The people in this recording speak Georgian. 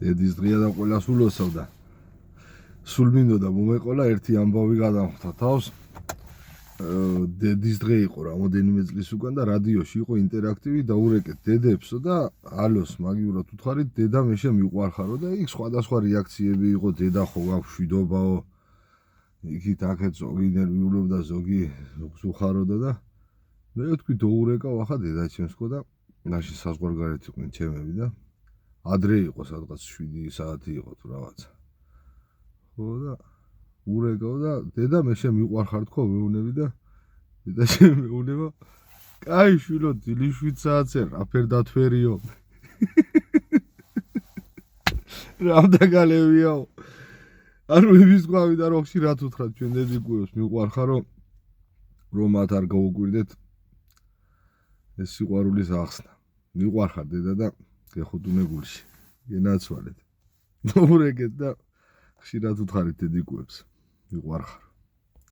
დედის დღეა და ყველას ულოცავდა. სულ მინდოდა მომეყოლა ერთი ამბავი გადამხვდა თავს. დედის დღე იყო რამოდენიმე წლის უკან და რადიოში იყო ინტერაქტივი და ურეკეთ დედებსო და ალოს მაგივრად უთხარით დედა მე შემიყვარხარო და იქ სხვადასხვა რეაქციები იყო დედა ხო გაქვს შვიდობაო იქით აქეთ ზოგი ნერვიულობდა ზოგი უხაროდა და მე ვთქვი დაურეკავ ახლა დედა ჩემსკო და მაშინ საზღვარგარეთ იყვნენ ჩემები და ადრე იყო სადღაც 7 საათი იყო თუ რაღაცა ხო და ურეკავ და დედა მე შემიყვარხარ თქო მეუნები და დედა შემეუნება კაი შვილო დილი 7 საათზე რაფერ დათვერიო რამდაგალევიაო ანუ იმის გვავი და რო ხშირად უთხრათ ჩვენ დედიკუებს მიყვარხარო რომ მათ არ გაუკვირდეთ ეს სიყვარულის ახსნა მიყვარხარ დედა და გეხუთუნე გულში გენაცვალეთ ნოურეკეთ და ხშირად უთხარით დედიკუებს მიყვარხარ